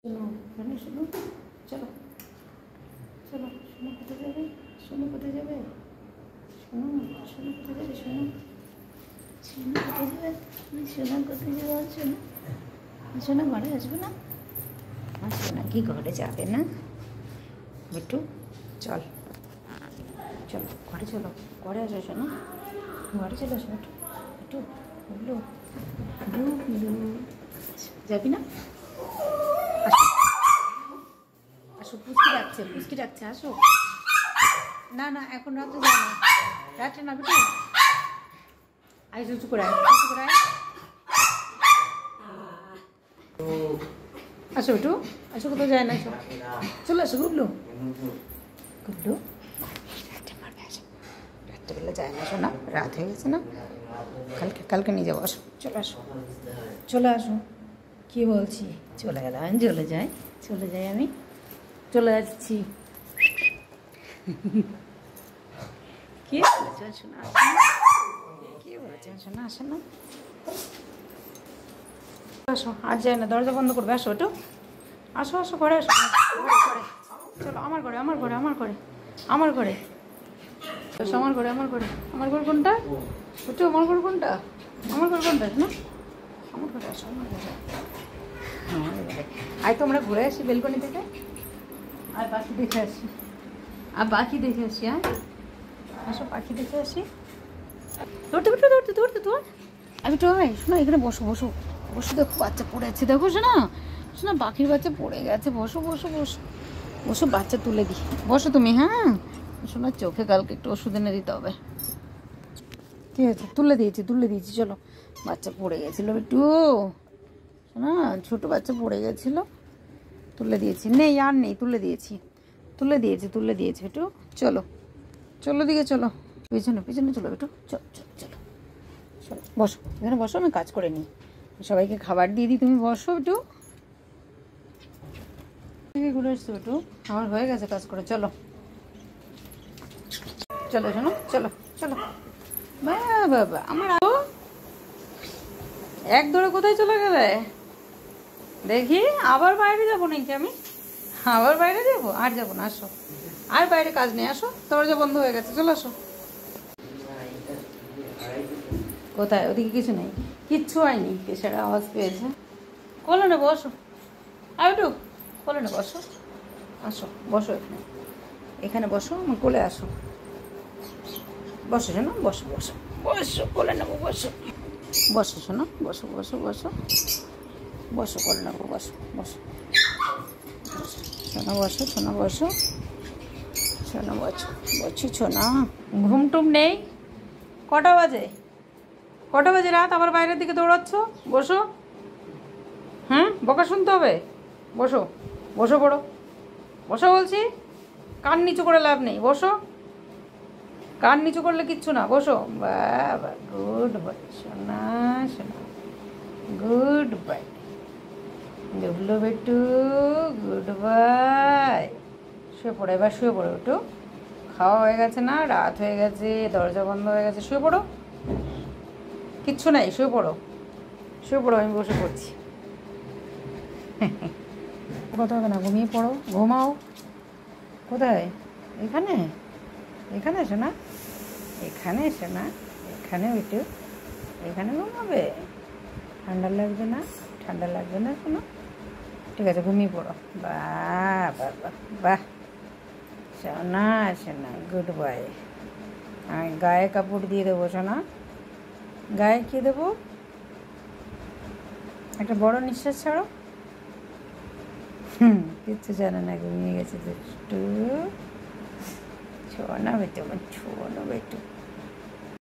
শোনো শোনো শোনো, চলো চলো। শোনো কোথায় যাবে? শোনো কোথায় যাবে? শোনো শোনো কোথায় যাবে? শোনো শোনো কোথায় যাবে? শোনো কোথায় যাবে? শোনো শোনো ঘরে আসবে না? আসবে না কি? ঘরে যাবে না একটু? চল চলো ঘরে, চলো ঘরে আসো। শোনো ঘরে চলে আসো একটু একটু। বললো বললো যাবি না? আসো, পুচকি ডাকছে, পুচকি ডাকছে, আসো। না না এখন রাত্রে যায় না, রাত্রে না বেটু। আই উঁচু করে আয়, উঁচু করে আয়। আসো বেটু, আসো, কোথাও যায় না, আসো চলে আসো। গুবলু গুবলু রাত্রেবেলা যায় না, শোনা রাত হয়ে গেছে না, কালকে কালকে নিয়ে যাবো। আসো চলে আসো, চলে আসো। কী বলছি? চলে গেলাম আমি, চলে যাই, চলে যাই আমি, চলে যাচ্ছি। কি বলেছেন শোনা? কি বলেছেন শোনা? আসে না, আসো। আর যায় না, দরজা বন্ধ করবে। আসো একটু, আসো আসো ঘরে আসো, ঘরে চলো। আমার ঘরে, আমার ঘরে, আমার ঘরে, আমার ঘরে আসো, আমার ঘরে, আমার ঘরে। আমার ঘর কোনটা? ওটা আমার ঘর কোনটা? আমার ঘর কোনটা না? আমার ঘরে আসো, আমার ঘরে, আমার ঘরে। আয় তো আমরা ঘুরে আসি বেলকনি থেকে, আর পাখি দেখে আসি, আর পাখি দেখে আসি। হ্যাঁ আসো, পাখি দেখে আসি। ধরতে ধরতে ধরতে ধরতে তোর আমি তো হয় শোনা, এখানে বসো বসো বসো। দেখো বাচ্চা পড়ে আছে, দেখো শোনা শোনা, পাখির বাচ্চা পড়ে গেছে। বসো বসো বসো বসো, বাচ্চা তুলে দিই, বসো তুমি। হ্যাঁ শোনা, চোখে কালকে একটু ওষুধ এনে দিতে হবে। ঠিক আছে, তুলে দিয়েছি তুলে দিয়েছি। চলো, বাচ্চা পড়ে গেছিলো একটু, শোনা ছোটো বাচ্চা পড়ে গেছিলো, তুলে দিয়েছি। নেই আর নেই, তুলে দিয়েছি তুলে দিয়েছি তুলে দিয়েছি একটু। চলো চলো দিকে, চলো পিছনে পিছনে চলো একটু, চলো চলো চলো চলো। বসো এখানে বসো, আমি কাজ করে নিই, সবাইকে খাবার দিয়ে দিই, তুমি বসো একটু। ঘুরে এসছো একটু, আমার হয়ে গেছে কাজ করে। চলো চলো শোনো, চলো চলো। বাবা আমার এক ধরে কোথায় চলে গেলে দেখি? আবার বাইরে যাবো নাকি আমি? আবার বাইরে যাবো? আর যাবো না, আসো। আর বাইরে কাজ নেই, আসো, দরজা বন্ধ হয়ে গেছে, চলো আসো। কোথায়? ওদিকে কিছু নেই, কিচ্ছু হয়নি, পেশার আওয়াজ পেয়েছে। কোলে না বসো, আর একটু কোলে না বসো, আসো বসো এখানে, এখানে বসো, আমার কোলে আসো, বসো শোনো, বসো বসো বসো, কোলে নেবো, বসো বসো শোনো, বসো বসো বসো বসো, কোলে নেবো, বসো বসো শোনো, বসো শোনো, বসো শোনো, বসো বসছি শোনা। ঘুম টুম নেই? কটা বাজে? কটা বাজে রাত? আবার বাইরের দিকে দৌড়াচ্ছ? বসো। হ্যাঁ বকা শুনতে হবে, বসো বসো পড়ো, বসো বলছি। কান নিচু করে লাভ নেই, বসো। কান নিচু করলে কিচ্ছু না, বসো। বাবা গুড বাই সোনা, সোনা গুড বাই, ডুবলো বেটু, গুড বাই। শুয়ে পড়ো এবার, শুয়ে পড়ো একটু, খাওয়া হয়ে গেছে না, রাত হয়ে গেছে, দরজা বন্ধ হয়ে গেছে, শুয়ে পড়ো, কিচ্ছু নাই, শুয়ে পড়ো শুয়ে পড়ো, আমি বসে পড়ছি। কথা হবে না, ঘুমিয়ে পড়ো, ঘুমাও। কোথায়? এখানে, এখানে এসো না, এখানে এসো না, এখানে একটু, এখানে ঘুমাবে। ঠান্ডা লাগবে না? ঠান্ডা লাগবে না শোনো? ঠিক আছে, ঘুমিয়ে পড়ো। বাহ বাহ বাহ বাহ, শোনা শোনা, গুড বাই। আমি গায়ে কাপড় দিয়ে দেবো শোনা, গায়ে কি দেবো? একটা বড় নিঃশ্বাস ছাড়ো। কিচ্ছু জানে না, ঘুমিয়ে গেছে একটু। ছোনা বেটু, আমার ছোনো বেটু।